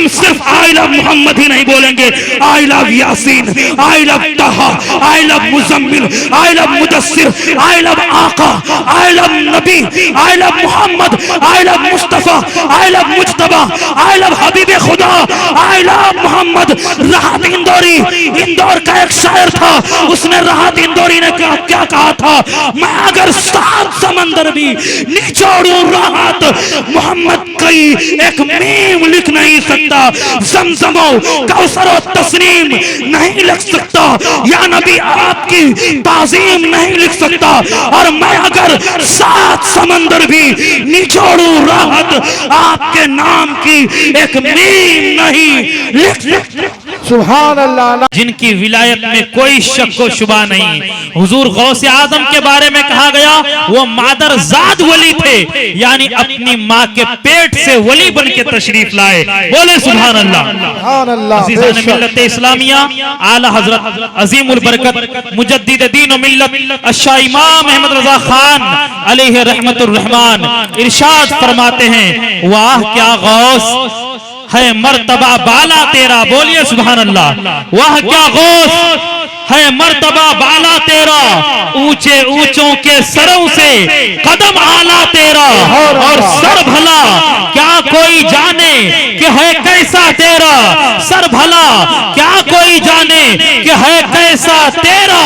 हम सिर्फ आई लव मोहम्मद ही नहीं बोलेंगे, I love Yasin, I love Taha, I love Muzammil, I love Mudassir, I love आका, आई लव नबी, I love Mohammed, I love Mustafa, I love Mujtaba, I love हबीब खुदा, आई लव मोहम्मद। राहत इंदौरी, इंदौर का एक शायर था, उसने राहत इंदौरी ने क्या कहा था, मैं अगर 7 समंदर भी निचोड़ूं राहत मोहम्मद कई एक मीम लिख नहीं सकता, ज़मज़मो कौसरो तस्नीम नहीं लिख सकता, या नबी आपकी ताज़ीम नहीं लिख सकता, और मैं अगर 7 समंदर भी निचोड़ूं राहत आपके नाम की एक मीम नहीं लिख सकता। सुभान अल्लाह। जिनकी विलायत में कोई शक व शुबा नहीं। हुजूर गौसे आजम के बारे में कहा गया वो मादरजाद वली थे, यानी अपनी माँ के पेट से वली बन के तशरीफ लाए। बोले सुभान अल्लाह। अज़ीज़ान मिल्लत इस्लामिया, आला हजरत अजीमुल बरकत मुजद्दिद दीन व मिल्लत अशा इमाम अहमद रजा खान अलैहि रहमतुर रहमान इरशाद फरमाते हैं, वाह क्या गौस है मर्तबा बाला तेरा। बोलिए सुभान अल्लाह। वाह क्या गौस है मर्तबा बाला तेरा, ऊंचे ऊंचों के सरों से कदम आला तेरा, और सर भला क्या कोई जाने कि है कैसा तेरा, सर भला क्या कोई जाने कि है कैसा तेरा,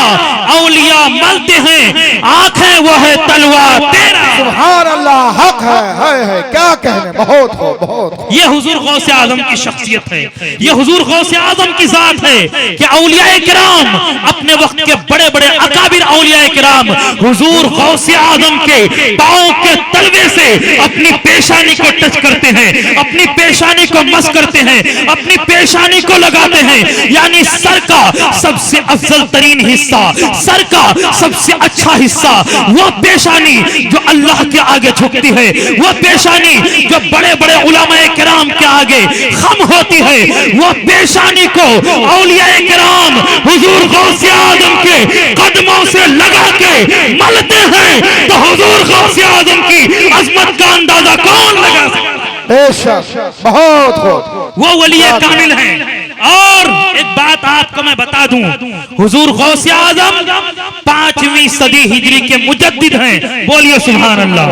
औलिया मलते हैं आंखें वो है तलवार तेरा। सुभान अल्लाह। हक है क्या कहने, बहुत हो बहुत। ये हुजूर गौसे आजम की शख्सियत है, ये हुजूर गौसे आजम की जात है कि औलिया किराम अपने वक्त के बड़े बड़े अकाबिर औलिया किराम हुजूर गौसे आजम के पांव के तलवे से अपनी पेशानी को टच करते हैं, अपनी पेशानी को मस करते हैं, अपनी पेशानी को लगाते हैं, यानी सर का सबसे अफजल तरीन हिस्सा, सर का सबसे अच्छा हिस्सा वो पेशानी जो अल्लाह के आगे झुकती है, वो पेशानी जो बड़े बड़े उलमाए किराम के आगे खम होती है, वो पेशानी को औलिया किराम हुजूर गौसे आजम के कदमों से लगा के मलते हैं। तो हुजूर गौसे आजम की अजमत का अंदाजा कौन लगा सकता? बेशक बहुत हो। वो वली कामिल हैं। और एक बात आपको मैं बता दूं, हुजूर गौसे आजम 5वीं सदी हिजरी के मुजद्दिद हैं। बोलिए सुभान अल्लाह।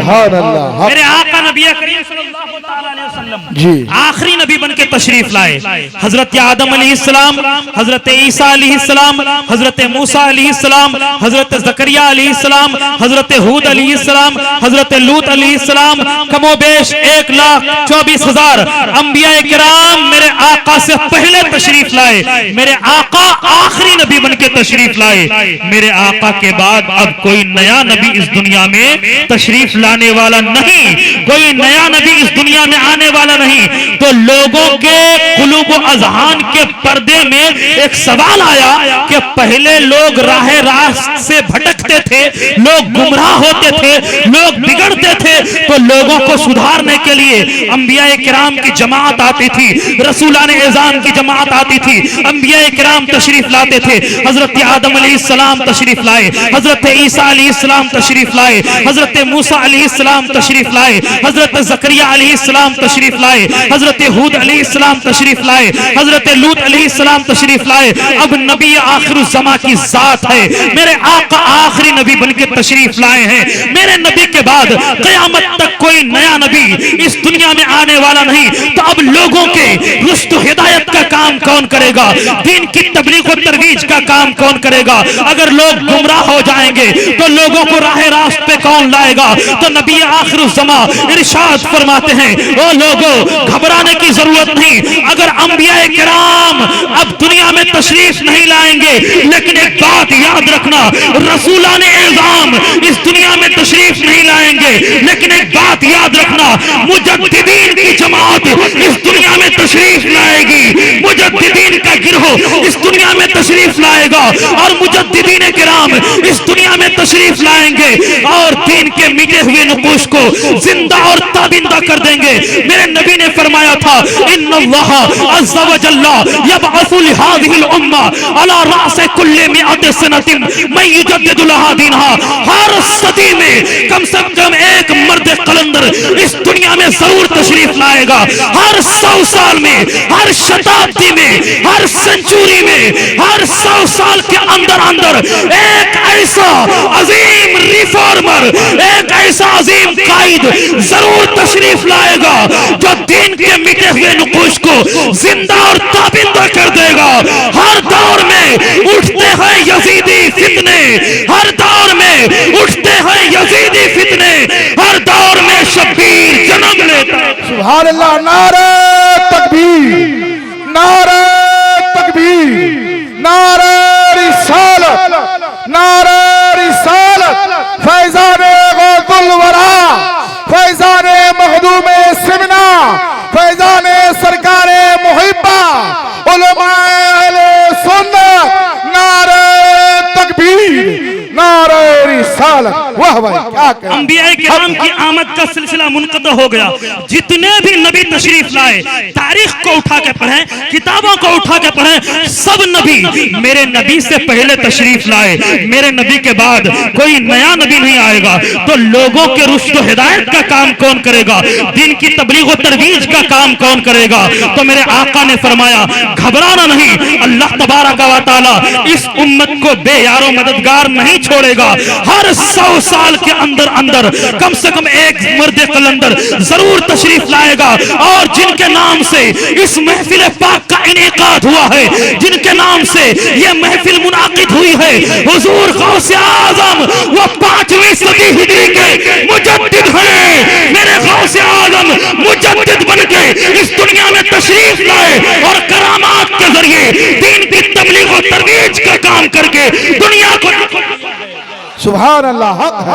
मेरे आका नबी करीम सल्लल्लाहु अलैहि वसल्लम जी आखिरी नबी बन के तशरीफ लाए। हजरत आदम अलैहिस्सलाम, हजरत ईसा अलैहिस्सलाम, हजरत मूसा अलैहिस्सलाम, हजरत ज़करिया अलैहिस्सलाम, हजरत हूद अलैहिस्सलाम, हजरत लूत अलैहिस्सलाम, कमोबेश 1,24,000 अंबिया किराम मेरे आका से पहले तशरीफ लाए। मेरे आका आखिरी नबी बन के तशरीफ लाए। मेरे आका के बाद अब कोई नया नबी इस दुनिया में तशरीफ लाने वाला नहीं, कोई नया नबी इस दुनिया में आने वाला नहीं। तो लोगों के कुलूब अज़हान के पर्दे में एक सवाल आया कि पहले लोग राह रास्त से भटकते थे, लोग गुमराह होते थे, लोग बिगड़ते थे, तो लोगों को सुधारने के लिए अंबिया किराम की जमात आती थी, रसूलान एज़ाम की जमात आती थी, अंबिया किराम तशरीफ लाते थे। हजरत आदम अलैहिस्सलाम तशरीफ लाए, हजरत ईसा अलैहिस्सलाम तशरीफ लाए, हजरत मूसा अलैहिस्सलाम तशरीफ लाए, हजरत ज़करिया अलैहिस्सलाम तशरीफ लाए, हजरत हूद अलैहिस्सलाम तशरीफ लाए, हजरत लूत अलैहिस्सलाम तशरीफ लाए। अब नबी आखिरुज़्ज़मा की जात है, मेरे आका आखिरी नबी बन के तशरीफ लाए हैं। मेरे नबी के बाद क़यामत तक कोई नया नबी इस दुनिया में आने वाला नहीं। तो अब लोगों के रुश्द हिदायत का काम कौन करेगा? दीन की तबलीग और तरवीज का काम कौन करेगा? अगर लोग गुमराह हो जाएंगे तो लोगों को राह रास्त पे कौन लाएगा? तो नबी आखिरुज़्ज़मा इरशाद फरमाते हैं, ओ लोगों घबराने की जरूरत नहीं। अगर अंबिया किराम अब दुनिया में तशरीफ नहीं लाएंगे, लेकिन एक बात याद रखना, रसूलान एज़ाम इस दुनिया में तशरीफ नहीं लाएंगे, लेकिन एक बात याद रखना, मुजद्दिदीन की जमात इस दुनिया में तशरीफ लाएगी, मुजद्दिदीन का गिरोह इस दुनिया में तशरीफ लाएगा, और मुजद्दिदीन किराम इस दुनिया में तशरीफ लाएंगे और दीन के मिटे हुए नुकूश को जिंदा और ताबिंदा कर देंगे। मेरे नबी ने फरमाया था, इन्नल्लाह अज़्ज़ा व जल्ला यबअसु लिहाज़िहिल उम्मा अला रास कुल्ली मिअति सनतिन मन युजद्दिदु लहा दीनहा। हर सदी में कम से कम एक मर्द कलंदर इस दुनिया में जरूर तशरीफ लाएगा। हर 100 साल में, हर हर शताब्दी में, हर सेंचुरी में, हर 100 साल के अंदर अंदर एक ऐसा अजीम रिफॉर्मर, एक ऐसा अजीम कायद जरूर तशरीफ लाएगा जो दीन के मिटे हुए नुकूश को जिंदा और ताबिंदा कर देगा। हर दौर में उठते हैं यजीदी फितने, हर दौर में उठते हैं यजीदी फितने, हर दौर में शब्बीर जन्म लेता है। सुभान अल्लाह। नारे तकबीर, नारे तकबीर, नारे रिसालत, नारे रिसालत। फैजाने गौतुल वरा, फैजाने मखदूमे सिमना, फैजाने सरकारे मुहिब्बा, उलमाए अहले सुन्नत। नारे तकबीर, नारे रिसालत। वाह भाई क्या कह। अंबिया किराम की आमद का सिलसिला मुनक़ता हो गया। जितने भी नबी तशरीफ लाए, तारीख को उठा के पढ़ें, किताबों को उठा के पढ़ें, सब नबी मेरे नबी से पहले तशरीफ लाए, मेरे नबी के बाद कोई नया नबी नहीं आएगा। तो लोगों के रुश्द हिदायत का काम कौन करेगा? दीन की तबलीग और तरवीज का काम कौन करेगा? तो मेरे आका ने फरमाया घबराना नहीं, अल्लाह तबारक व तआला इस उम्मत को बेयारो मददगार नहीं छोड़ेगा। हर 100 साल के अंदर अंदर कम से कम एक मर्द कलंदर जरूर तशरीफ लाएगा। और जिनके नाम से इस महफिल पाक का इनेकाद हुआ है, जिनके नाम से यह महफिल मुनाकिद हुई है, हुजूर गौसे आजम वो 5वीं सदी हिजरी के मुजद्दिद हैं। मेरे गौसे आजम मुजद्दिद बनके इस दुनिया में तशरीफ लाए और करामात के जरिए दीन की तबलीग और तरवीज का काम करके दुनिया को सुभान अल्लाह। हक है,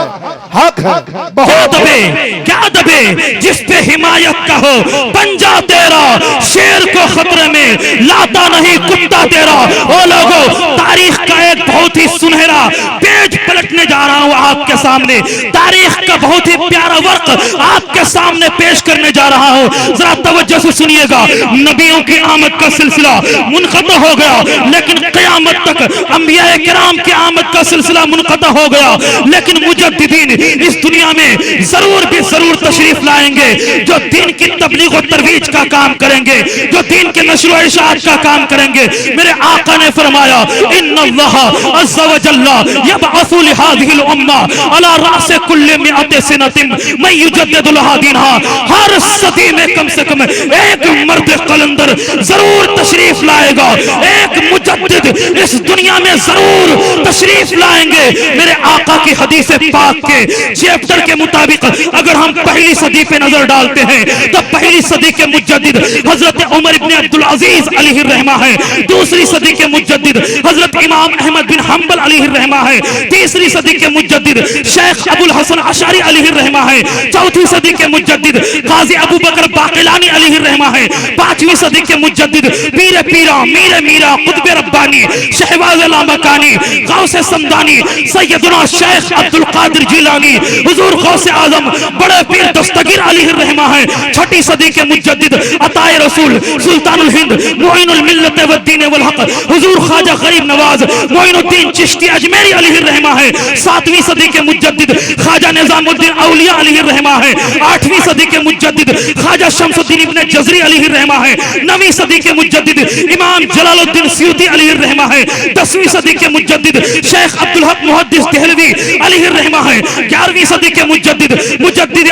हक है। क्या दबे, क्या दबे जिस पे हिमायत का हो पंजा तेरा, शेर को खतरे में लाता नहीं कुत्ता तेरा। ओ लोगों, तारीख का एक बहुत ही सुनहरा पेज पलटने जा रहा हूं आपके सामने। तारीख का बहुत ही प्यारा वर्क आपके सामने पेश करने जा रहा हूं। जरा तवज्जो से सुनिएगा। नबियों की आमद का सिलसिला मुनक़ता हो गया, लेकिन क़यामत तक अंबिया किराम की आमद का सिलसिला मुनक़ता हो गया। लेकिन मुजद्दिदीन इस दुनिया में जरूर भी जरूर तशरीफ लाएंगे जो दीन की तबलीग और तरवीज का काम करेंगे, जो दीन के नश्र व इरशाद का काम करेंगे। मेरे आका ने फरमाया इन्नल्लाह अज़्ज़ा व जल्ला यबअसु लिहाज़िहिल उम्मा अला रासे कुल्लि मिअति सिनतिन मन युजद्दिदु लहा दीनहा। हर सदी में कम से कम एक मर्द कलंदर जरूर तशरीफ लाएगा, एक मुजद्दिद इस दुनिया में जरूर तशरीफ लाएंगे। मेरे आका की हदीस पाक के चैप्टर के मुताबिक अगर हम पहली सदी पे नजर डालते हैं तो पहली सदी के मुजद्दिद हजरत उमर इब्न अब्दुल अजीज अलैहि रहमा है। दूसरी सदी के मुजद्दिद हजरत इमाम अहमद बिन हंबल अलैहि रहमा है। तीसरी सदी के मुजद्दिद शेख अबुल हसन अशअरी अलैहि रहमा है। चौथी सदी के मुजद्दिद काजी अबू बकर बाकिलानी अलैहि रहमा है। पांचवी सदी के मुजद्दिद पीर पीरा मीर मीरा कुतुब रब्बानी शहबाज लामकानी गौसे समदानी सैयदना शेख अब्दुल कादिर जिलानी हुजूर गौसे आजम बड़े पीर दस्तगीर अलैहि रहमा है। छठी सदी के मुजद्दिद अताए रसूल सुल्तानुल हिंद मुइनुल मिल्लत व दीन वल हक हुजूर ख्वाजा गरीब नवाज मोइनुद्दीन चिश्ती अजमेरी अलैहि रहमा है। सातवीं सदी के मुजद्दिद ख्वाजा निजामुद्दीन औलिया अलैहि रहमा है। आठवीं सदी के मुजद्दिद ख्वाजा शमसुद्दीन इब्न जज़री अलैहि रहमा है। नवीं सदी के मुजद्दिद इमाम जलालुद्दीन सयूती अलैहि रहमा है। 10वीं सदी के मुजद्दिद शेख अब्दुल हक मुहद्दिस देहलवी अलैहि रहमा है। 11वीं सदी के मुजद्दिद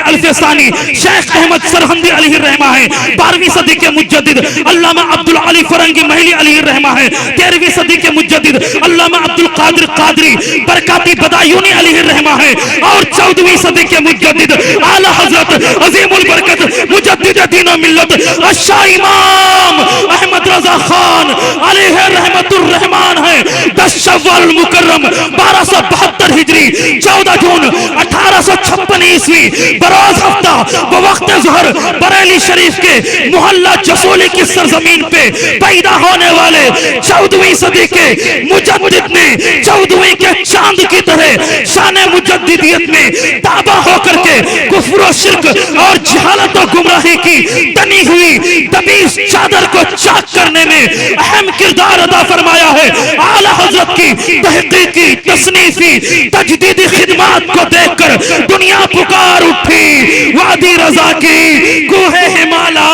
अल्फसानी शेख अहमद सरहंदी अलैहि रहमा है। 12वीं सदी के मुजद्दिद अल्लामा अब्दुल अली फरंगी महली अलैहि रहमा है। 13वीं सदी के मुजद्दिद अल्लामा अब्दुल कादिर कादरी बरकाती बदायूनी अलैहि रहमा है। और 14वीं सदी के मुजद्दिद आला हजरत अजीमुल बरकत मुजद्दिद दीन व मिल्लत अशा इमाम अहमद रजा खान अलैहि रहमतुर रहमान है। 10 शव्वाल मुकर्रम 1272 हिजरी 14 जून 1856 ईस्वी बरोज हफ्ता बवक्त ज़हर बरेली शरीफ के मोहल्ला जसोली की सरजमीन पे पैदा होने वाले 14वीं सदी के मुजद्दिद ने 14वीं के चांद की तरह शान मुजद्दिदियत में ताबा होकर के कुफ्र और शिर्क और जहालत और गुमराही की तनी हुई तमीज चादर को चाक करने में अहम किरदार अदा फरमाया है। आला हजरत की तहकीकी तसनीफी तजदीदी खिदमात को देखकर दुनिया पुकार उठी। वादी रजा की कोहे हिमाला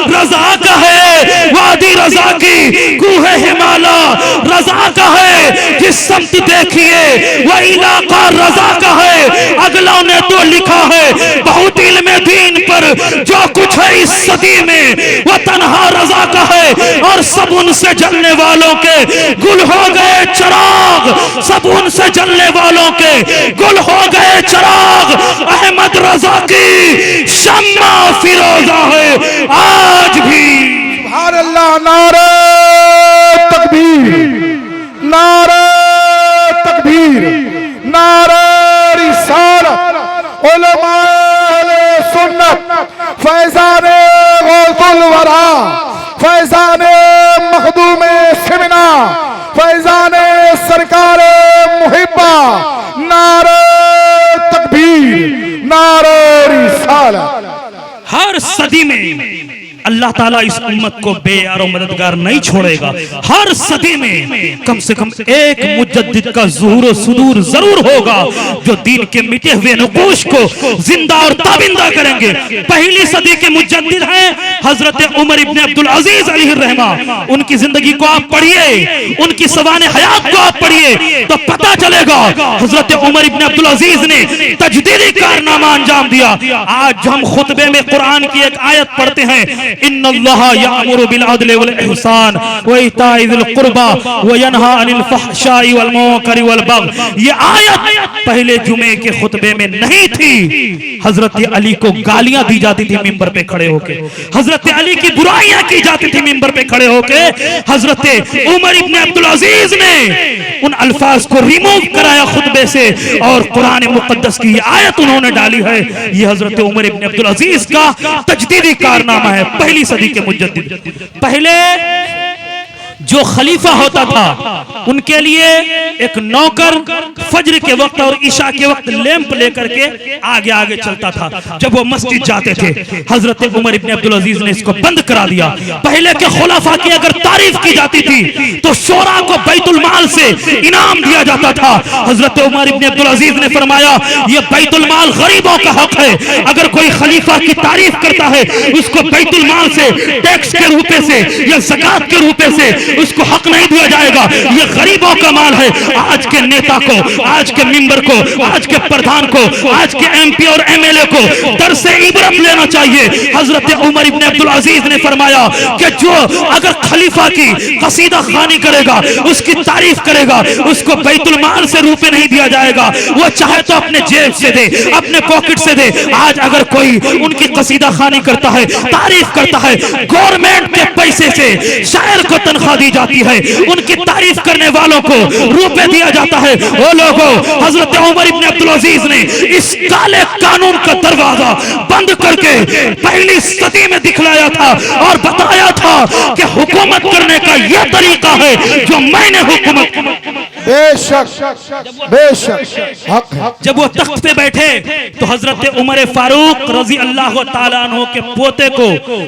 रजा का है, वादी रजा की कूहे हिमाला रजा का है, जिस समत देखिए वह इलाका रजा का है। अगलों ने तो लिखा है बहुत इल्म दीन पर, जो कुछ है इस सदी में वह तन्हा रजा का है। और सब उनसे जलने वालों के गुल हो गए चिराग, सब उनसे जलने वालों के गुल हो गए चिराग। अहमद रजा की शम्मा फिरोजा है आज भी। सुभान अल्लाह, नारे तकबीर, नारे तकबीर, नारे रिसालत। उलमाए सुन्नत, फैज़ाने गौसुल वरा, फैज़ाने मखदूमे सिमना, फैज़ाने सरकारे मुहिब्बा, नारे तकबीर, नारे रिसालत। हर सदी में अल्लाह ताला इस उम्मत को बेयार और मददगार नहीं छोड़ेगा। हर सदी में कम से कम एक मुजद्दिद का ज़ुहूर सुदूर जरूर होगा, जो दीन के मिटे हुए नकूश को जिंदा और ताबिंदा करेंगे। पहली सदी के मुजद्दिद हैं हजरत उमर इब्न अब्दुल अजीज अलैहिर्रहमा। उनकी जिंदगी को आप पढ़िए, उनकी सवाने हयात को आप पढ़िए तो पता चलेगा हजरत उमर इब्न अब्दुल अजीज ने तजदीदी कारनामा अंजाम दिया। आज जो हम खुतबे में कुरान की एक आयत पढ़ते हैं, इन्नल्लाह यामुरु बिल अदल वल इहसान व इताइ ज़िल कुर्बा व यनहा अनिल फहशाई वल मुनकरि वल बग़य, ये आयत पहले जुमे के खुतबे में नहीं थी। हजरत अली को गालियां दी जाती थी मिंबर पे खड़े होके, हजरत अली की बुराइयां की जाती थी मिंबर पे खड़े होके। हजरत उमर इब्न अब्दुल अजीज ने उन अल्फाज को रिमूव कराया खुतबे से और कुरान मुकद्दस की आयत उन्होंने डाली है। ये हजरत उमर इब्न अब्दुल अजीज का तजदीदी कारनामा है, पहली सदी के मुजद्दिद। पहले जो खलीफा होता था उनके लिए एक नौकर फज्र के वक्त और ईशा के वक्त लैंप लेकर के आगे आगे चलता था। जब वो मस्जिद जाते थे हजरत उमर इब्न अब्दुल अजीज ने इसको बंद करा दिया। पहले के खुलाफा की अगर तारीफ की जाती थी तो शोरा को बैतुल माल से इनाम दिया जाता था। हजरत उमर इब्न अब्दुल अजीज ने फरमाया ये बैतुल माल गरीबों का हक है, अगर कोई खलीफा की तारीफ करता है उसको बैतुल माल से टैक्स के रुपए से या ज़कात के रुपए से उसको हक नहीं दिया जाएगा, ये गरीबों का माल है। आज के नेता को, आज के मेंबर को, आज के प्रधान को, आज के एमपी और एमएलए को दर से इबरत लेना चाहिए। हजरत उमर इब्न अब्दुल अजीज ने फरमाया कि जो अगर खलीफा की कसीदा खानी करेगा, उसकी तारीफ करेगा, उसको बैतुल माल से रुपए नहीं दिया जाएगा, वो चाहे तो अपने जेब से दे, अपने पॉकेट से दे। आज अगर कोई उनकी कसीदा खानी करता है, तारीफ करता है, गवर्नमेंट के पैसे से शायर को तनख्वाह दी जाती है, उनकी तारीफ करने वालों को रुपए दिया जाता है। वो लोगों, हजरत उमर इब्न अब्दुल अजीज ने इस काले कानून का दरवाजा बंद करके पहली सदी में दिखलाया था और बताया था कि हुकूमत करने का यह तरीका है जो मैंने हुकूमत। बेशक बेशक हक है। जब वो तख्त पे बैठे तो हजरत उमर फारूक रजी अल्लाह ताला अन्हु के पोते को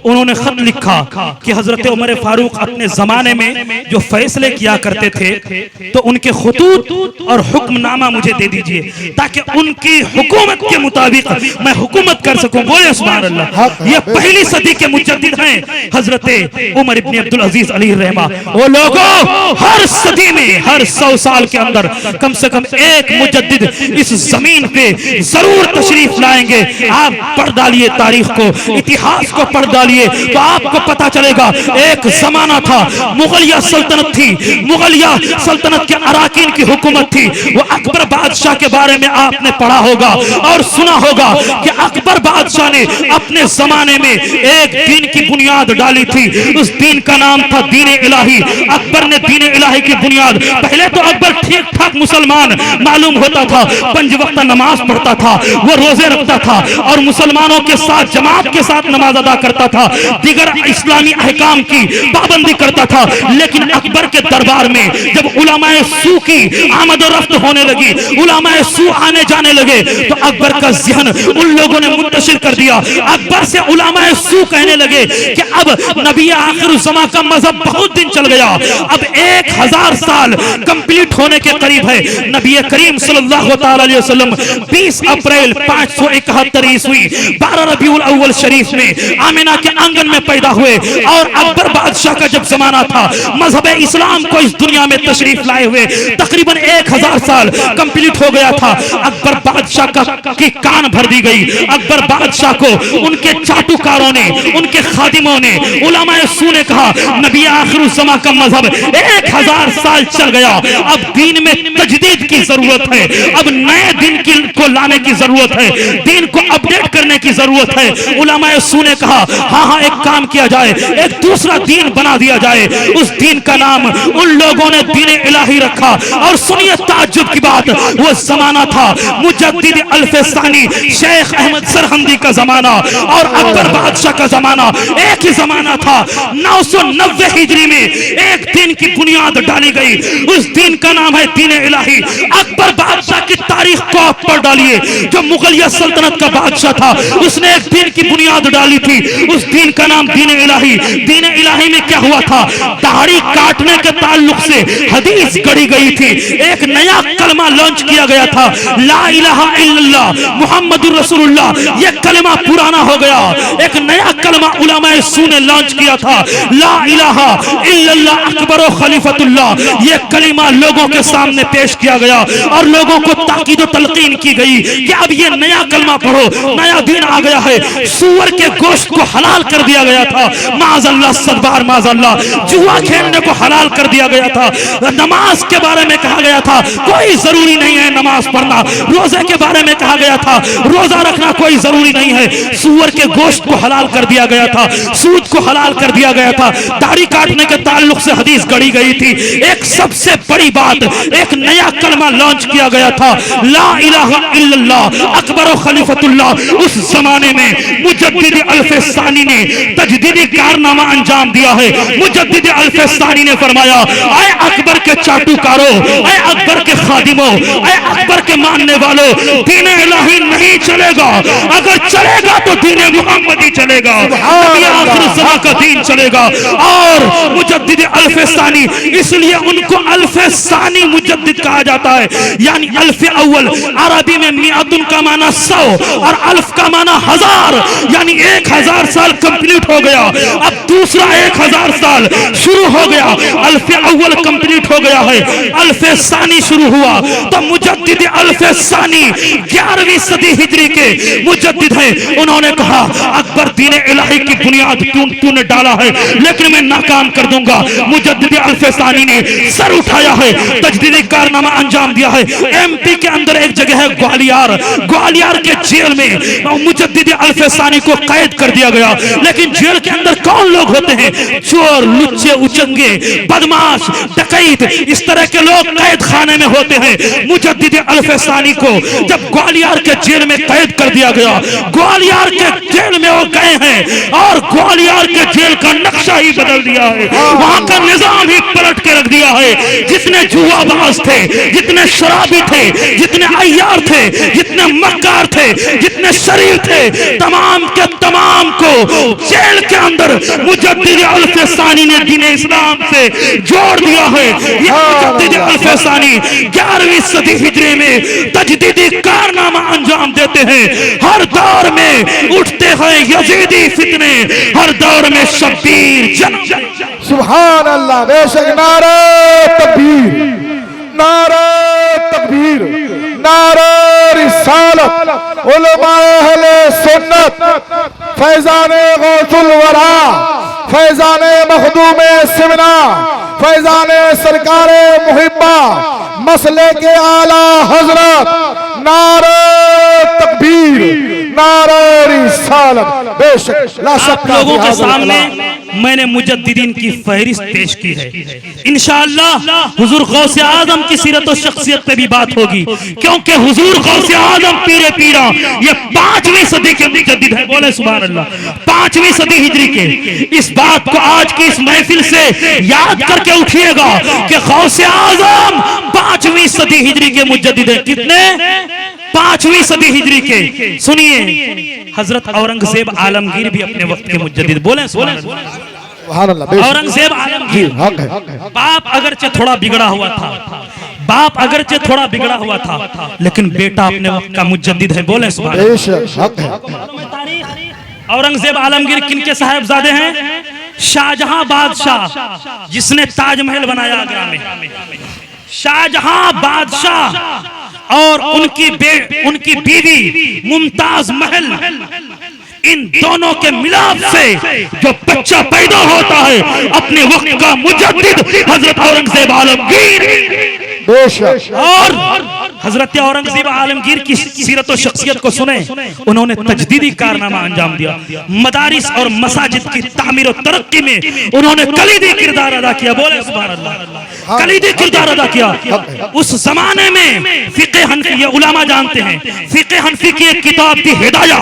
उन्होंने खत लिखा कि हजरत उमर फारूक अपने जमाने में जो फैसले किया करते थे तो उनके खुतूत और हुक्मनामा मुझे दे दीजिए ताकि उनकी हुकूमत के मुताबिक मैं हुकूमत कर सकूं। बोले सुभान अल्लाह। ये पहली सदी के मुजद्दिद हैं हजरत उमर इब्न अब्दुल अजीज अलैहिर्रहमा। वो लोगों, हर सदी में हर 100 साल के अंदर कम से कम एक मुजद्दिद इस जमीन पे जरूर तशरीफ लाएंगे। आप पढ़ डालिए तारीख को, इतिहास को पढ़ डालिए तो आपको पता चलेगा एक जमाना था, मुगलिया सल्तनत थी, मुगलिया सल्तनत के अराकीन की हुकूमत थी। वो अकबर बादशाह के बारे में आपने पढ़ा होगा और सुना होगा कि अकबर बादशाह ने अपने जमाने में एक दीन की बुनियाद डाली थी। उस दीन का नाम था दीन इलाही। अकबर ने दीन इलाही की बुनियाद, पहले तो अकबर ठीक ठाक मुसलमान मालूम होता था, 5 वक्त नमाज पढ़ता था, वो रोजे रखता था और मुसलमानों के साथ जमात के साथ नमाज अदा करता था, दिगर इस्लामी अहकाम की पाबंदी करता था। लेकिन अकबर के दरबार में जब उलमाए सू की आमद और रफ्त होने लगी, उलमाए सू आने जाने लगे तो अकबर का ज़हन उन लोगों ने मुंतशिर कर दिया। अकबर से उलमाए सू कहने लगे कि अब नबी आखिर ज़मा का मजहब बहुत दिन चल गया, अब 1000 साल कंप्लीट होने के करीब है। नबी करीम सल्लल्लाहु अलैहि वसल्लम 20 अप्रैल 571 ईस्वी 12 रबीउल अव्वल शरीफ में आमिना के आंगन में पैदा हुए और अकबर बादशाह का जब जमाना था, मजहब इस्लाम को इस दुनिया में तशरीफ लाए हुए तकरीबन 1000 साल कंप्लीट हो गया था। अकबर बादशाह की कान भर दी गई। अकबर बादशाह को उनके चाटुकारों ने, उनके खादिमों ने, उलमाए सू ने कहा नबी आखिर ज़मा का मजहब 1000 साल चल गया, अब दीन में तजदीद की जरूरत है, अब नए दिन को लाने की जरूरत है, दीन को अपडेट करने की जरूरत है। उलमाए सू ने कहा हाँ, एक काम किया जाए, एक दूसरा दीन बना दिया जाए। उस दीन का नाम उन लोगों ने दीन इलाही रखा। और सुनिए ताज्जुब की बात, वो जमाना था मुजद्दिद अल्फसानी शेख अहमद सरहंदी का जमाना और अकबर बादशाह का जमाना एक ही जमाना था। 990 हिजरी में एक दिन की बुनियाद डाली गई, उस दिन का नाम है दीन इलाही। अकबर बादशाह की तारीख को आप पढ़ डालिए, जो मुगलिया सल्तनत का बादशाह था उसने एक दिन की बुनियाद डाली थी, उस दिन का नाम दीन इलाही। दीन इलाही में क्या हुआ था, दाढ़ी काटने के ताल्लुक से हदीस गढ़ी गई थी, एक नया कलमा लॉन्च किया गया था, ला इलाहा इल्लल्लाह मुहम्मदुर रसूलुल्लाह। यह कलमा पुराना हो गया, एक नया कलमा उलमाए सू ने लॉन्च किया था, ला इलाहा इल्लल्लाह अकबर खलीफतुल्लाह। यह कलमा लोगों के सामने पेश किया गया और लोगों को ताकीद तलकीन की गई कि अब ये नया कलमा पढ़ो, नया दिन आ गया है। सूअर के गोश्त को हलाल कर दिया गया था, माज़अल्लाह सदबार माज़अल्लाह। जुआ खेलने को हलाल कर दिया गया था। नमाज के बारे में कहा गया था कोई जरूरी नहीं है नमाज पढ़ना। रोजे के बारे में कहा गया था रोजा रखना कोई जरूरी नहीं है। सूअर के गोश्त को हलाल कर दिया गया था, सूद को हलाल कर दिया गया था, दाढ़ी काटने के ताल्लुक से हदीस गढ़ी गई थी। एक सबसे बड़ी बात, एक नया कलमा लॉन्च किया गया था, ला इलाहा इल्लल्लाह अकबर खलीफतुल्लाह। उस जमाने में मुजद्दिद अल्फसानी ने तजदीदी कारनामा अंजाम दिया है। मुजद्दिद अल्फसानी ने फरमाया, आए अकबर के चाटुकारों, आए अकबर के खादिमों, आए अकबर के मानने वालों, दीन इलाही नहीं चलेगा, अगर चलेगा तो दीन मुहम्मदी चलेगा, नबी आखिर ज़मा का दीन चलेगा। और मुजद्दिद अल्फसानी, इसलिए उनको अल्फसानी मुजद्दिद कहा जाता है, यानी अल्फ अव्वल अरबी में मियातुन का माना 100 और अल्फ का माना 1000, यानी 1000 साल कंप्लीट हो गया। अब दूसरा 1000 साल शुरू हो गया, अल्फ अव्वल कंप्लीट हो गया है, अल्फ सानी शुरू हुआ। तो मुजद्दिद अल्फ सानी 11वीं सदी हिजरी के मुजद्दिद हैं। उन्होंने कहा अकबर दीन इलाही की बुनियाद तूने डाला है, लेकिन मैं नाकाम कर दूंगा। मुजद्दिद अल्फ सानी ने सर उठाया है, तजदीदी कारनामा अंजाम दिया है। एमपी के अंदर एक जगह है ग्वालियर, ग्वालियर के जेल में मुजद्दिद अल्फ सानी को कैद कर दिया गया। लेकिन जेल के अंदर कौन लोग होते हैं, चोर, लुच्चे, उचंगे, बदमाश, डकैत, इस तरह के लोग कैद खाने में होते हैं। मुजद्दिद अल्फसानी को जब ग्वालियर के जेल में कैद कर दिया गया, ग्वालियर के जेल में वो गए हैं और ग्वालियर के जेल का नक्शा ही बदल दिया है, वहां का निजाम ही पलट के रख दिया है। जितने जुआबाज थे, जितने शराबी थे, जितने अय्यार थे, जितने मक्कार थे, जितने शरीफ थे, तमाम के तमाम को जेल के अंदर मुजद्दिद अल्फसानी ने दीन इस्लाम से जोड़ दिया है। ये मुजद्दिद अल्फसानी 11वीं सदी हिजरी में तजदीदी कारनामा अंजाम देते हैं। हर दौर में उठते हैं यजीदी फितने, हर दौर में शब्बीर जन्म। सुभान अल्लाह, बेशक नारे तकबीर, नारे तकबीर, नारे रिसालत। उलमाए अहले सुन्नत, फैजाने गौसुल वरा, फैजाने मखदूमे सिमना, फैजाने सरकारे मुहिब्बा, मसले के आला हजरत, नारे तकबीर, नारे रिसालत। बेशक ला शक लोगों के सामने मैंने मुजद्दिदीन की फहरिस्त पेश की है। इंशाअल्लाह हुजूर गौसे आजम की सीरत और शख्सियत पे भी बात होगी, क्योंकि हुजूर गौसे आजम पीरे पीरा ये 5वीं सदी के मुजद्दिद है। बोले सुभान अल्लाह, 5वीं सदी हिजरी के। इस बात को आज की इस महफिल से याद करके उठिएगा कि गौसे आजम 5वीं सदी हिजरी के मुजद्दिद है। कितने? 5वीं सदी हिजरी के। सुनिए, हजरत औरंगजेब आलमगीर भी अपने वक्त के मुजद्दिद। बोले सुभान अल्लाह। सुभान अल्लाह, बेशक। औरंगजेब आलमगीर हक है। बाप अगरचे थोड़ा बिगड़ा हुआ था, बाप अगरचे थोड़ा बिगड़ा हुआ था, लेकिन बेटा अपने वक्त का मुजद्दिद है। बोले सुभान अल्लाह। बेशक हक है। औरंगजेब आलमगीर किनके साहिबजादे हैं? शाहजहां बादशाह, जिसने ताजमहल बनाया आगरा में। शाहजहां बादशाह और उनकी बीवी मुमताज महल, इन दोनों के मिलाप से जो बच्चा पैदा होता है, अपने वक्त का मुजद्दिद हजरत औरंगजेब आलमगीर। बेशक। और हजरत औरंगजेब आलमगीर की सीरत और शख्सियत को सुने, उन्होंने तजदीदी कारनामा अंजाम दिया। मदारिस और मसाजिद की तामीर और तरक्की में उन्होंने कलीदी किरदार अदा किया। बोले सुभान अल्लाह। कलीदी किरदार अदा किया। उस जमाने में फिक़े हनफी, ये उलमा जानते हैं, फिक़े हनफी की एक किताब थी हिदाया,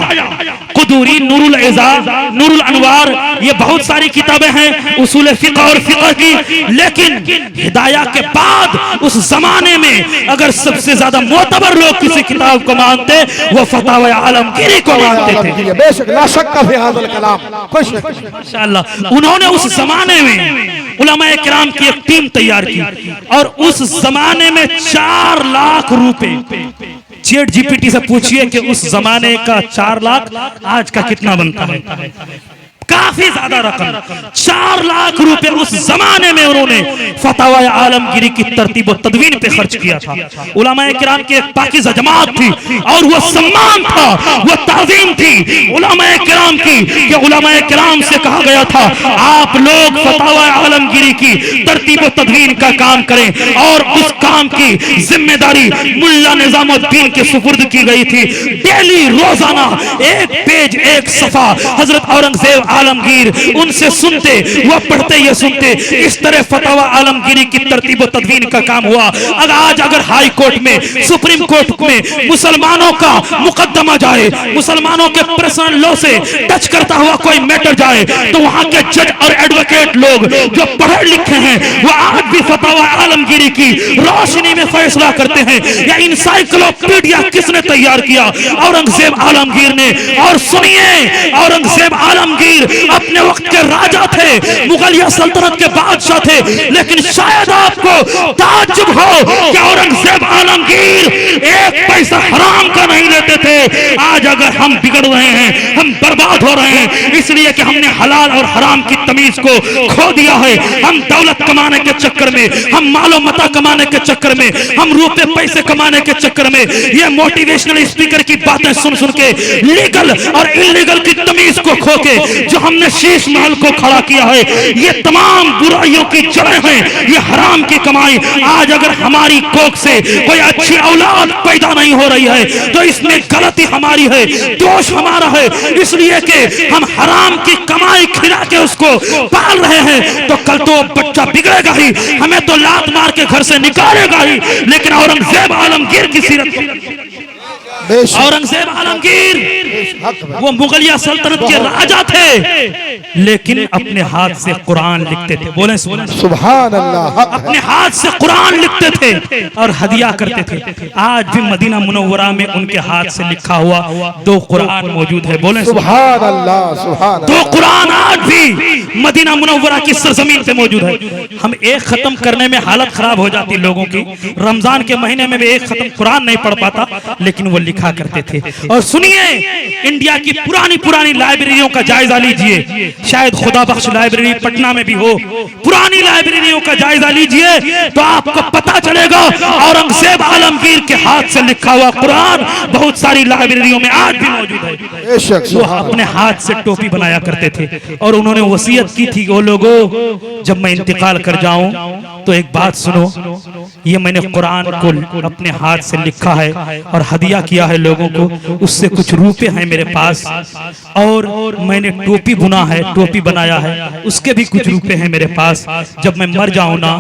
कुदूरी, नूरुल एजाज, नूरुल अनवार, ये बहुत सारी किताबें हैं उसूल फिक़ह और फिक़ह की। लेकिन हिदाया के बाद उस जमाने में अगर सबसे ज्यादा मोतबर लोग किसी किताब को मानते, वो फतावा आलमगीरी को मानते थे। बेशक, ला शक फी हाज़िल कलाम। खुश माशाअल्लाह। उन्होंने उस जमाने में उलमाए किराम की एक टीम तैयार की, और उस जमाने में 4 लाख रुपए, चैट जीपीटी से पूछिए कि उस जमाने का 4 लाख आज का कितना बनता है। काफी ज्यादा रकम, 4 लाख रुपए उस जमाने में उन्होंने फतावा आलमगीरी की तरतीब और तदवीन पे खर्च किया था। उलमाए किराम की एक पाकीज़ा जमात थी, और वो सम्मान था, वो ताज़ीम थी उलमाए किराम की, कि उलमाए किराम से कहा गया था आप लोग फतावा आलमगीरी की तरतीब और तदवीन का काम करें, और उस काम की जिम्मेदारी मुल्ला निजामुद्दीन के सुपुर्द की गई थी। डेली रोजाना एक पेज, एक सफा हजरत औरंगजेब आलमगीर उनसे सुनते, वह पढ़ते, ये सुनते। इस तरह फतावा आलमगीरी की तरतीब और तदवीन का काम हुआ। अगर हाई कोर्ट में, सुप्रीम कोर्ट में मुसलमानों का मुकदमा जाए, मुसलमानों के पर्सनल लॉ से टच करता हुआ कोई मैटर जाए, तो वहां के जज और एडवोकेट लोग जो पढ़े लिखे हैं, वो आज भी फतावा आलमगीरी की रोशनी में फैसला करते हैं। या इंसाइक्लोपीडिया किसने तैयार किया? औरंगजेब आलमगीर ने। और सुनिए, औरंगजेब आलमगीर अपने वक्त के राजा थे, मुगलिया सल्तनत के बादशाह थे, लेकिन शायद आपको ताज्जुब हो कि औरंगजेब आलमगीर एक पैसा हराम का नहीं लेते थे। आज अगर हम बिगड़ रहे हैं, हम बर्बाद हो रहे हैं, इसलिए कि हमने हलाल और हराम की तमीज को खो दिया है। हम दौलत कमाने के चक्कर में, हम मालो मता कमाने के चक्कर में, हम रुपए पैसे कमाने के चक्कर में, ये मोटिवेशनल स्पीकर की बातें सुन सुन के लीगल और इलीगल की तमीज को खो के जो हमने शीश महल को खड़ा किया है, ये तमाम बुराइयों की जड़ें हैं, ये हराम की कमाई। आज अगर हमारी कोख से कोई अच्छी औलाद पैदा नहीं हो रही है, तो इसमें गलती हमारी है, दोष हमारा है, इसलिए कि हम हराम की कमाई खिला के उसको पाल रहे हैं। तो कल तो बच्चा बिगड़ेगा ही, हमें तो लात मार के घर से निकालेगा ही। लेकिन औरंगजेब आलमगीर की सीरत, औरंगजेब आलमगीर वो मुगलिया सल्तनत के राजा थे, लेकिन अपने हाथ से कुरान लिखते थे। बोले सुभान अल्लाह। अपने हाथ से कुरान लिखते थे और हदिया करते थे। आज भी मदीना मुनव्वरा में उनके हाथ से लिखा हुआ 2 कुरान मौजूद है। बोले सुभान अल्लाह, सुभान। 2 कुरान आज भी मदीना मुनव्वरा की सरजमीन पे मौजूद है। हम एक खत्म करने में हालत खराब हो जाती लोगों की। रमजान के महीने में भी एक खत्म कुरान नहीं पढ़ पाता, लेकिन वो लिखा करते थे। और सुनिए, इंडिया की पुरानी लाइब्रेरियों का जायजा लीजिए, शायद खुदा बख्श लाइब्रेरी पटना में भी हो, पुरानी लाइब्रेरियों का जायजा लीजिए तो आपको पता चलेगा औरंगजेब आलमगीर के हाथ से लिखा हुआ कुरान बहुत सारी लाइब्रेरियों में आज भी मौजूद है। वो अपने हाथ से टोपी बनाया करते थे, और उन्होंने वसीयत की थी, वो लोगों जब मैं इंतकाल कर जाऊं तो एक बात सुनो, ये मैंने कुरान को अपने हाथ से लिखा है और हदिया किया है लोगों को, उससे कुछ रुपए हैं मेरे पास, और मैंने टोपी बुना है, टोपी बनाया है, उसके भी कुछ रुपए हैं मेरे पास। जब मैं मर जाऊं ना,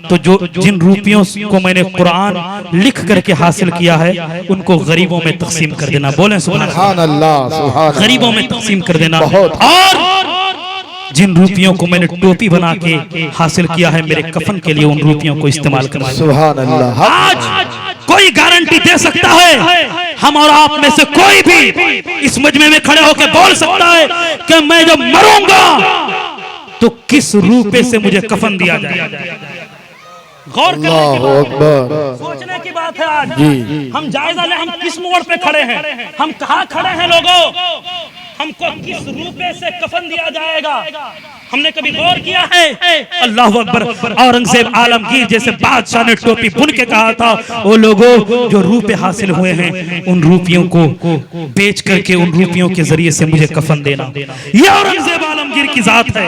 तो जो जिन रुपयों को मैंने कुरान लिख करके हासिल किया है, उनको गरीबों में तकसीम कर देना। बोले सुभान अल्लाह। गरीबों में तकसीम कर देना। और जिन रुपयों को मैंने टोपी बना के हासिल किया है, मेरे कफन के लिए उन रुपयों को इस्तेमाल करना। सुभान अल्लाह। आज कोई गारंटी दे सकता है, हम और आप में से कोई भी इस मजमे में खड़े होकर बोल सकता है कि मैं जब मरूंगा तो किस रूपे से मुझे कफन दिया जाए। गौर करने सोचने की बात है। आज हम जायजा लें, हम किस मोड़ पे खड़े हैं, हम कहाँ खड़े हैं लोगों, हमको किस रूपे से कफन दिया जाएगा, हमने कभी गौर किया है? अल्लाह अकबर। औरंगजेब आलमगीर जैसे बादशाह ने टोपी बुन के कहा था, वो लोगों जो रूपे हासिल हुए हैं उन रूपियों को बेच करके उन रूपियों के जरिए से मुझे कफन देना। ये औरंगजेब आलमगीर की जात है।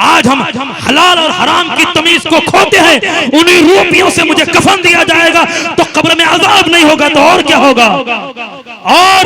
आज हम हलाल और हराम की तमीज को खोते हैं, उन्हीं रूपियों से मुझे कफन दिया जाएगा तो कब्र में अजाब नहीं होगा तो और क्या होगा। और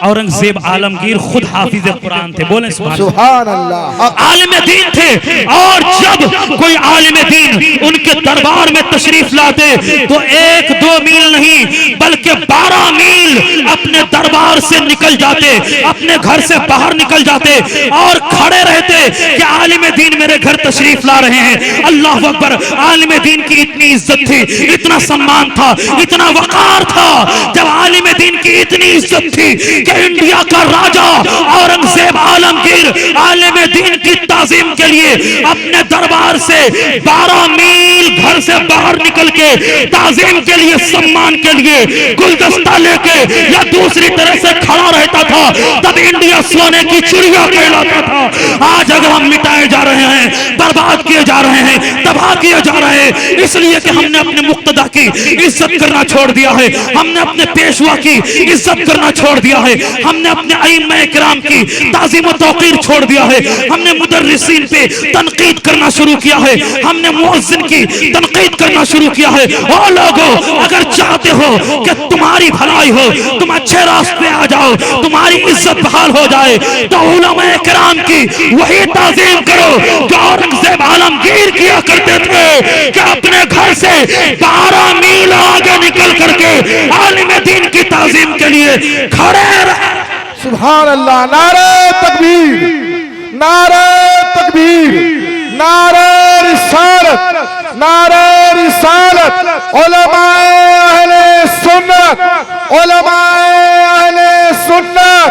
औरंगजेब आलमगीर खुद हाफिज कुरान थे, बोले सुभान अल्लाह, आलिम दीन थे। और जब कोई आलिम दीन उनके दरबार में तशरीफ लाते तो 1-2 मील नहीं बल्कि 12 मील अपने दरबार से निकल जाते, अपने घर से बाहर निकल जाते और खड़े रहते कि आलिम दीन मेरे घर तशरीफ ला रहे हैं। अल्लाह अकबर। आलिम दीन की इतनी इज्जत थी, इतना सम्मान था, इतना वकार था। जब आलिम दीन की इतनी इज्जत थी कि इंडिया का राजा औरंगजेब आलमगीर आलिम दीन की ताजीम के लिए अपने दरबार से 12 मील घर से बाहर निकल के ताजीम के लिए, सम्मान के लिए गुलदस्ता लेके या दूसरी तरह से खड़ा रहता था, तब इंडिया सोने की चिड़िया कहलाता था। आज अगर हम मिटाए जा रहे हैं, बर्बाद किए जा रहे हैं, तबाह किए जा रहे हैं, इसलिए कि हमने अपने मुक्तदा की इज्जत करना छोड़ दिया है, हमने अपने पेशवा की इज्जत करना छोड़ दिया है, हमने अपने अइम्मा किराम की ताज़ीम व तौक़ीर छोड़ दिया है, हमने मुदर्रिसीन पे तनकीद करना शुरू किया है, हमने मुअज्जिन की तनकीद करना शुरू किया है। ओ लोगों, अगर चाहते हो कि तुम्हारी भलाई हो, तुम अच्छे रास्ते आ जाओ, तुम्हारी इज्जत बहाल हो जाए, तो उलमा किराम की वही ताज़ीम करो जो औरंगजेब आलमगीर किया करते थे कि अपने घर से 12 मील आगे निकल करके आलिम दीन की ताज़ीम के लिए खड़े रहे। सुभान अल्लाह। नारे तकबीर, नारे तकबीर, नारे रिसालत, नारे रिसालत। उलमाए अहले सुन्नत, उलमाए अहले सुन्नत,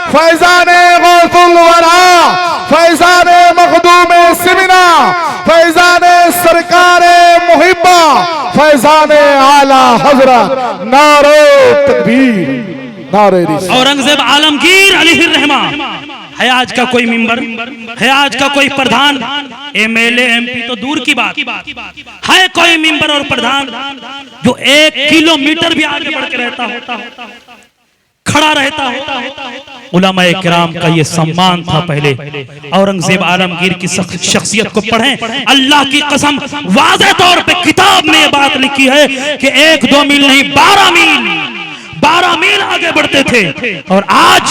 फैज़ाने गौसुल वरा, फैज़ाने मखदूम सिमिना, फैज़ाने सरकारे मुहिब्बा, फैज़ाने आला हज़रत। नारे तकबीर, नारे रिसालत। औरंगजेब आलमगीर अलैहि रहमा है आज का कोई मिंबर, है आज का कोई प्रधान, एमएलए एमपी तो दूर की बात है, कोई मिंबर और प्रधान जो 1 किलोमीटर भी आगे बढ़ के रहता हो, खड़ा रहता हो। उलमाए किराम का ये सम्मान था पहले। औरंगजेब आलमगीर की शख्सियत को पढ़ें, अल्लाह की कसम वाज़ेह तौर पे किताब में ये बात लिखी है कि 1-2 मील नहीं 12 मील आगे बढ़ते थे। और आज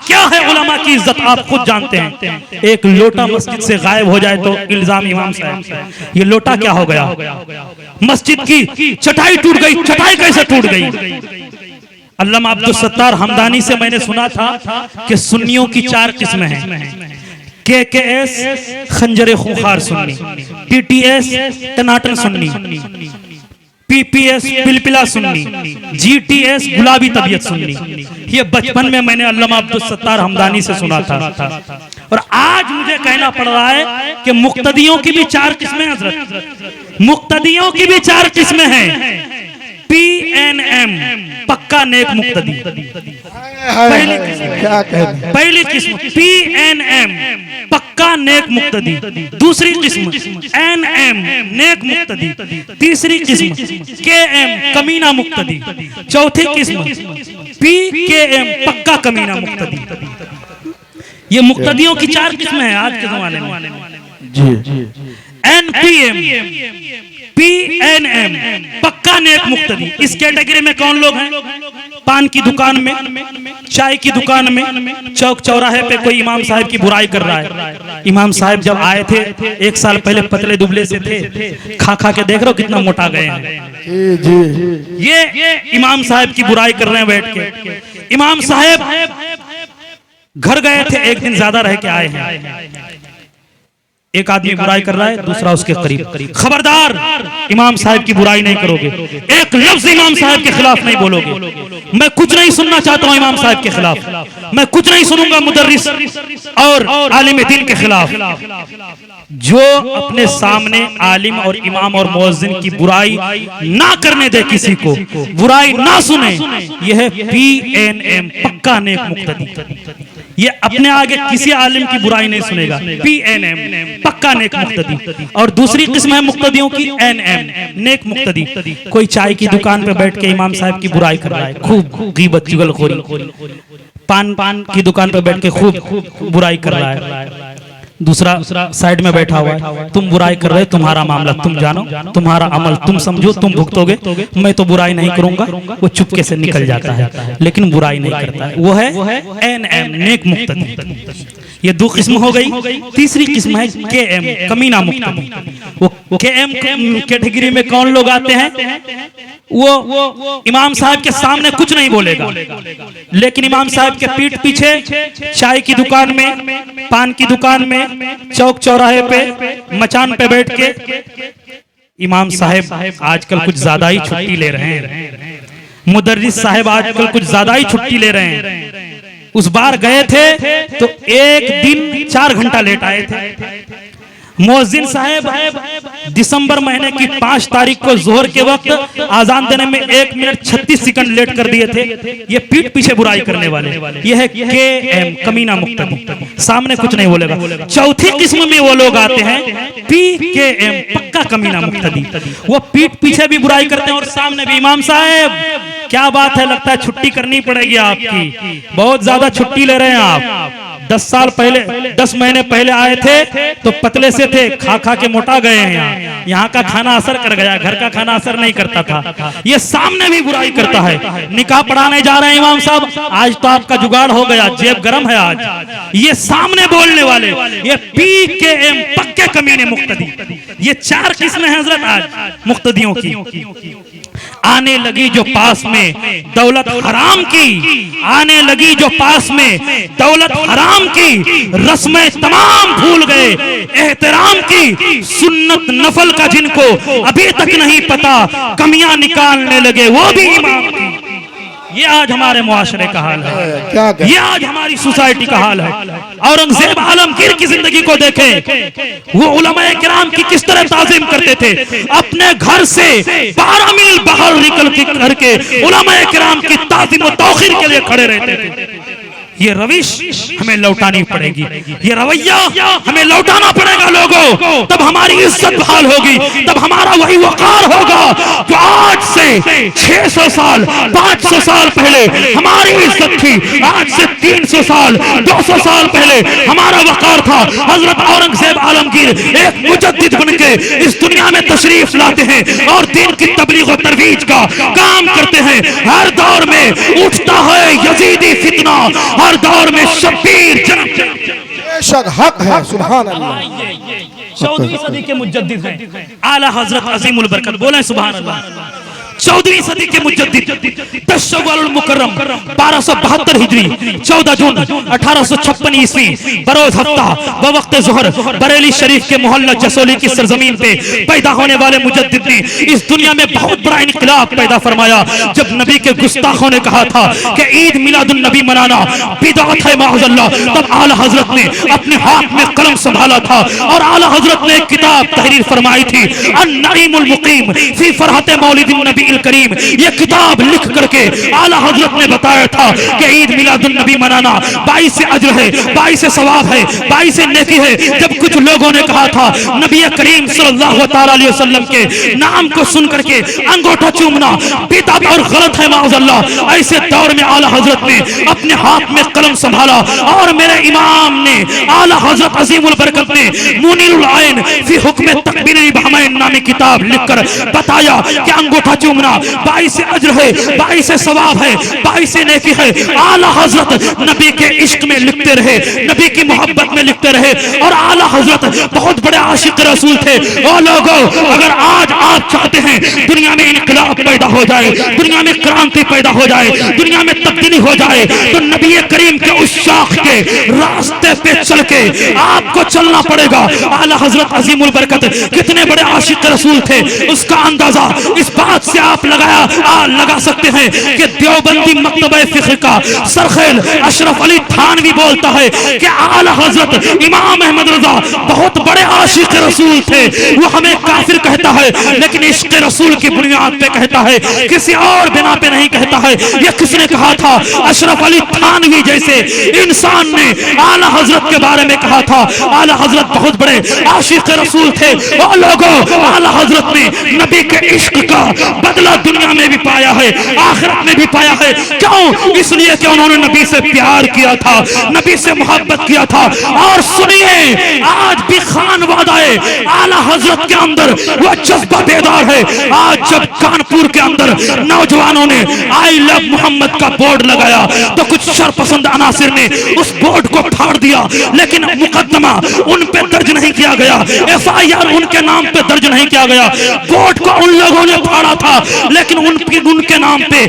क्या है उलमा की इज्जत आप खुद जानते हैं। एक लोटा मस्जिद से गायब हो जाए तो इल्जाम इमाम साहब, ये लोटा क्या हो गया, मस्जिद की चटाई टूट गई। चटाई कैसे टूट गई? अल्लामा अब्दुल सत्तार हमदानी से मैंने सुना था कि सुन्नियों की 4 किस्में हैं। KKS खंजरे खूंखार सुन्नी, TTS टनाटन सुन्नी, PPS पिलपिला सुन्नी, GTS गुलाबी तबीयत सुन्नी। ये बचपन में मैंने अल्लामा अब्दुल सत्तार हमदानी से सुना था। और आज मुझे कहना पड़ रहा है कि मुक्तदियों की भी 4 किस्में हजरत, मुक्तदियों की भी 4 किस्में हैं। PNM पक्का नेक मुक्तदी, पहली किस्म PNM पक्का नेक मुक्तदी, दूसरी किस्म NM नेक मुक्तदी, तीसरी किस्म KM कमीना मुक्तदी, चौथी किस्म PKM पक्का कमीना मुक्तदी। ये मुक्तदियों की 4 किस्में हैं आज के जमाने में। NPM PNM पक्का नेक मुक्तदी। इस कैटेगरी में कौन लोग हैं? पान की दुकान में, चाय की दुकान में, चौक चौराहे पे कोई इमाम साहब की बुराई कर रहा है। इमाम साहब जब आए थे 1 साल पहले पतले दुबले से थे, खा खा के देख रहे हो कितना मोटा गए हैं। ये इमाम साहब की बुराई कर रहे हैं बैठ के। इमाम साहब घर गए थे, 1 दिन ज्यादा रह के आए हैं। एक आदमी बुराई कर रहा है, दूसरा उसके करीब। खबरदार, इमाम साहब की बुराई नहीं करोगे, एक लफ्ज इमाम साहब के खिलाफ नहीं बोलोगे। मैं कुछ नहीं सुनना चाहता हूं इमाम साहब के खिलाफ, मैं कुछ नहीं सुनूंगा मुदर्रिस और आलिम दीन के खिलाफ। जो अपने सामने आलिम और इमाम और मुअज्जिन की बुराई ना करने दे, किसी को बुराई ना सुने, यह है PNM, पक्का नेक मुक्तदी। ये अपने आगे किसी आलिम की बुराई नहीं सुनेगा, PNM, पक्का नेक मुक्तदी। और दूसरी किस्म है मुक्तदियों की NM, नेक मुक्तदी। कोई चाय की दुकान पे बैठ के इमाम साहब की बुराई कर रहा है, खूब गीबत चुगलखोरी, पान की दुकान पे बैठ के खूब बुराई कर रहा है, दूसरा साइड में बैठा हुआ है, तुम बुराई कर रहे, तुम्हारा मामला तुम जानो, तुम्हारा अमल तुम समझो, तुम भुगतोगे, मैं तो बुराई नहीं करूंगा। वो चुपके से निकल जाता है, लेकिन बुराई नहीं करता है। वो है NM, नेक मुक्तदी। ये दो किस्म हो गई। तीसरी किस्म है KM, कमीना मुक्तदी। वो KM कैटेगरी में कौन लोग आते हैं? वो इमाम साहब के सामने कुछ नहीं बोलेगा, लेकिन इमाम साहब के पीठ पीछे चाय की दुकान में, पान की दुकान में, चौक चौराहे पे, मचान पे बैठ के, इमाम साहब आजकल कुछ ज्यादा ही छुट्टी ले रहे हैं, मुदर्रिस साहब आजकल कुछ ज्यादा ही छुट्टी ले रहे हैं। उस बार गए थे तो एक दिन 4 घंटा लेट आए थे। मुअज्जिन साहब दिसंबर महीने की 5 तारीख को जोहर के वक्त आजान देने में 1 मिनट 36 सेकंड लेट कर दिए थे। ये पीठ पीछे बुराई करने वाले। ये है KM, कमीना मुक्तदी, सामने कुछ नहीं बोलेगा। चौथी किस्म में वो लोग आते हैं PKM, पक्का कमीना मुक्तदी। वो पीठ पीछे भी बुराई करते हैं और सामने भी। इमाम साहब क्या बात है, लगता है छुट्टी करनी पड़ेगी आपकी, बहुत ज्यादा छुट्टी ले रहे हैं आप। 10 साल पहले, 10 महीने पहले आए थे तो पतले से थे, खा खा के मोटा गए हैं। यहाँ का खाना असर कर गया, घर का खाना असर नहीं करता था। ये सामने भी बुराई करता है। निकाह पढ़ाने जा रहे हैं इमाम साहब, आज तो आपका जुगाड़ हो गया, जेब गरम है आज। ये सामने बोलने वाले, ये PKM, पक्के कमीने मुक्तदी। ये 4 किस्में हैं हजरत आज मुक्तदियों की। आने लगी जो पास में दौलत हराम की, आने लगी जो पास में दौलत हराम की, रस्में तमाम भूल गए एहतराम की, सुन्नत नफल का जिनको अभी तक नहीं पता, कमियां निकालने लगे वो भी इमाम की। ये आज हमारे मुआशरे का हाल है, ये आज हमारी सोसाइटी का हाल है। औरंगजेब आलमगीर की जिंदगी को देखें, वो उलमाए किराम की किस तरह ताजीम करते थे। अपने घर से 12 मील बाहर निकल के करके उलमाए किराम की ताजीम और तौखीर के लिए खड़े रहते थे। ये रविश हमें लौटानी पड़ेगी, ये रवैया हमें लौटाना पड़ेगा लोगों, तब हमारी इज्जत बहाल होगी, तब हमारा वही वकार होगा जो आज से 600 साल 500 साल पहले हमारी इज्जत थी। आज से 300 साल 200 साल पहले हमारा वकार था। हजरत औरंगजेब आलमगीर एक मुजद्दिद बनके इस दुनिया में तशरीफ लाते हैं और दीन की तबलीग और तरवीज का काम करते हैं। हर दौर में उठता है यजीदी फितना, हर दौर में शब्बीर जन्म। बेशक हक है, सुभान अल्लाह। 14वीं सदी के मुजद्दिद हैं आला हजरत अजीमुल बरकत, बोले सुभान अल्लाह। 14वीं सदी के मुजद्दिद 10 शव्वाल मुकर्रम 1272 हिजरी 14 जून 1856 ईस्वी बरोज हफ्ता बवक्त ज़ोहर बरेली शरीफ के मोहल्ला जसोली की सरजमीन पे पैदा होने वाले मुजद्दिद ने इस दुनिया में बहुत बड़ा इनकलाब पैदा फरमाया। जब नबी के गुस्ताखों ने कहा था कि ईद मिलादुन नबी मनाना बिदअत है माअज़ल्लाह, तब आला हजरत ने अपने हाथ में कलम संभाला था और आला हजरत ने एक किताब तहरीर फरमाई थी, अन-नईमुल मुकीम फी फरहत मौलिदिन नबी करीम। ये किताब लिख करके आला हजरत ने बताया था कि ईद मिलादुन नबी मनाना 22 अज्र है, 22 सवाब है, 22 नेकी है। जब कुछ लोगों ने कहा था नबी करीम सल्लल्लाहु अलैहि वसल्लम के नाम को सुन करके अंगूठा चूमना बिदअत और गलत है माअज़ल्लाह, ऐसे दौर में आला हजरत ने अपने हाथ में कलम संभाला और मेरे इमाम ने आला हजरत अजीमुल बरकत ने मुनीरुल आइन फी हुक्म तकबीर बहमैन नामी किताब लिखकर बताया कि अंगूठा चूमना 22 अज्र है, 22 सवाब है, 22 नेकी है। आला हजरत नबी के इश्क में लिखते रहे, नबी की मोहब्बत में लिखते रहे और आला हजरत बहुत बड़े आशिक रसूल थे। ओ लोगों, अगर आज आप चाहते हैं दुनिया में इनकलाब पैदा हो जाए, दुनिया में क्रांति पैदा हो जाए, दुनिया में तब्दीली हो जाए, तो नबी करीम के उस शाख के रास्ते पे चल के आपको चलना पड़ेगा। आला हजरत अजीमुल बरकत कितने बड़े आशिक आशिक रसूल थे उसका अंदाजा इस बात से आप लगा सकते हैं कि देवबंदी मकतबे फिक्र का सरखेल अशरफ अली थानवी बोलता है कि आला हजरत इमाम अहमद रजा बहुत बड़े आशिक रसूल थे। वो हमें काफिर कहता है लेकिन इश्क रसूल की बुनियाद पे कहता है, किसी और बिना पे नहीं कहता है। ये किसने कहा था? अशरफ अली थानवी जैसे इंसान ने आला हजरत के बारे में कहा था। आला हजरत बहुत बड़े आशिक रसूल थे। और लोगों, आला हजरत ने नबी के इश्क का बदला दुनिया में भी पाया है, आखिरत में भी पाया है। क्यों? इसलिए कि उन्होंने नबी से प्यार किया था, नबी से मोहब्बत किया था। और सुनिए, आज भी खान वादाए आला हजरत के अंदर वो जज्बा बेदार है। आज जब कानपुर के अंदर नौजवानों ने आई लव मोहम्मद का बोर्ड लगाया तो कुछ शरपसंद अनासिर ने उस बोर्ड को फाड़ दिया, लेकिन मुकदमा उन पे दर्ज नहीं किया गया, FIR उनके नाम पे दर्ज नहीं किया गया। बोर्ड को उन लोगों ने फाड़ा था लेकिन उनके नाम पे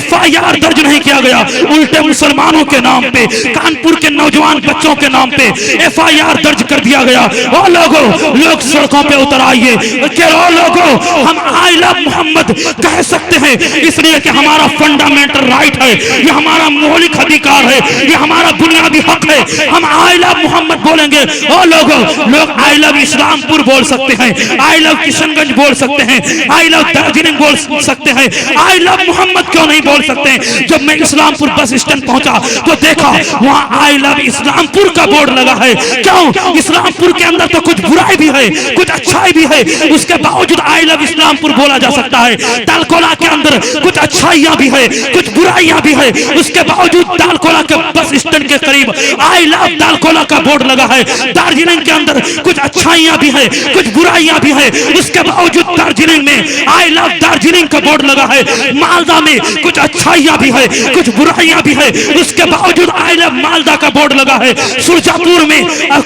FIR दर्ज नहीं किया गया। उल्टे मुसलमानों के नाम पे, कानपुर के नौजवान बच्चों के नाम पे FIR दर्ज कर दिया गया। और लोग सड़कों पे उतर आइए कि लोगों, हम आई लव मोहम्मद कह सकते हैं इसलिए कि हमारा फंडामेंटल राइट है, ये हमारा मौलिक अधिकार है, ये हमारा बुनियादी हक है। हम आई लव मोहम्मद बोलेंगे। और लोग आई लव इस्लामपुर बोल सकते हैं, आई लव किशनगंज बोल सकते हैं, आई लव दार्जिलिंग बोल सकते हैं, आई लव मोहम्मद क्यों नहीं बोल सकते? जब मैं इस्लामपुर बस स्टैंड पहुंचा तो देखा वहां आई लव इस्लामपुर का बोर्ड लगा है। क्यों? इस्लामपुर के अंदर तो कुछ बुराई भी है, कुछ अच्छाई भी है, उसके बावजूद आई लव इस्लामपुर बोला जा सकता है। तालकोला के अंदर कुछ अच्छाइयां भी है, कुछ बुराइयां भी है, उसके बावजूद तालकोला के बस स्टैंड के करीब आई लव तालकोला का बोर्ड लगा है। दार्जिलिंग के अंदर कुछ अच्छाइयां भी है, कुछ बुराइयां भी है, उसके बावजूद दार्जिलिंग में आई लव दार्जिलिंग का बोर्ड लगा है। मालदा में कुछ अच्छाइयां भी है, कुछ बुराइयां भी है, उसके बावजूद आई लव मालदा का बोर्ड लगा है। सुरजापुर में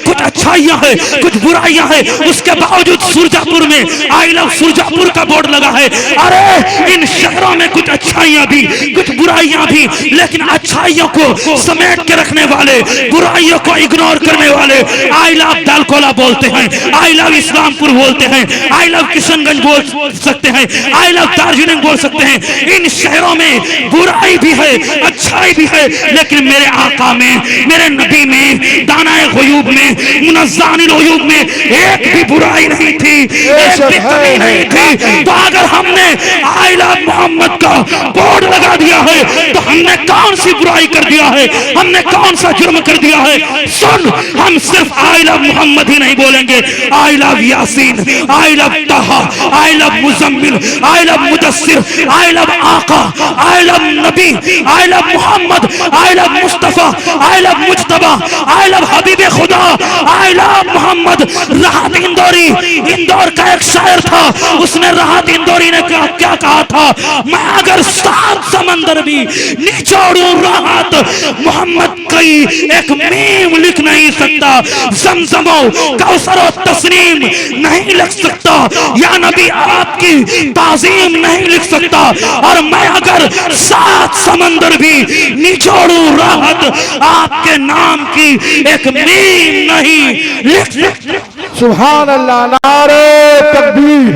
कुछ अच्छाइयां है, कुछ बुराइयां है, उसके बावजूद सुरजापुर में आई लव सुरजापुर का बोर्ड लगा है। अरे इन शहरों में कुछ अच्छाइयां भी, कुछ बुराइयां भी, लेकिन अच्छाइयों को समेट के रखने वाले, बुराइयों को इग्नोर करने वाले आई लव दालकोला बोलते हैं, आई लव इस्लामपुर बोलते हैं, आई लव किशनगंज बोल सकते हैं, आई लव दार्जिलिंग बोल सकते हैं। इन शहरों में बुराई भी है, अच्छाई भी है, लेकिन मेरे आका में, मेरे नबी में, दानाए गुयूब में, मुनज़्ज़ानिल गुयूब में एक भी बुराई नहीं थी, एक भी कमी नहीं थी। तो अगर हमने आई लव मोहम्मद का बोर्ड लगा दिया है तो हमने कौन सी बुराई कर दिया है, हमने कौन सा जुर्म कर दिया है? सुन, हम सिर्फ आई लव मोहम्मद ही नहीं बोलेंगे, I love Yasin, I love Taha, I love Muzammil, I love Mudassir, I love आका, आई लव नबी, I love Mohammed, I love Mustafa, I love Mujtaba, I love हबीब खुदा, आई लव मोहम्मद। राहत इंदौरी, इंदौर का एक शायर था, उसने राहत इंदौरी ने क्या कहा था? मैं अगर 7 समंदर भी निचोड़ूं राहत मोहम्मद की एक मीम लिख नहीं सकता, ज़मज़मो कौसरो तस्नीम नहीं लिख सकता, या नबी आपकी ताज़ीम नहीं लिख सकता। और मैं अगर 7 समंदर भी निचोड़ूं राहत आपके नाम की एक मीम नहीं लिख सकता। सुभान अल्लाह, नारे तकबीर,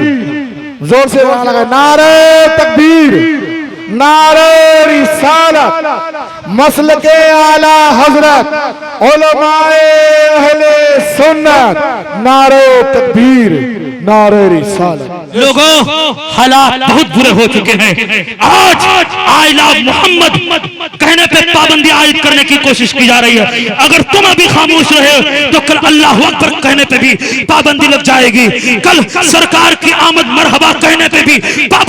जोर से लगा, नारे तकबीर, नारे रिसालत, मसलके आला हजरत, उलमाए अहले सुन्नत, नारे तकबीर, नारे रिसालत। लोगों, हालात बहुत बुरे हो चुके हैं। आज आई लव मोहम्मद कहने पे पाबंदी आयद करने की कोशिश की जा रही है। अगर तुम अभी खामोश रहे तो कल अल्लाह अकबर कहने पे भी पाबंदी लग जाएगी, कल सरकार की आमद मरहबा कहने पे भी पाबंदी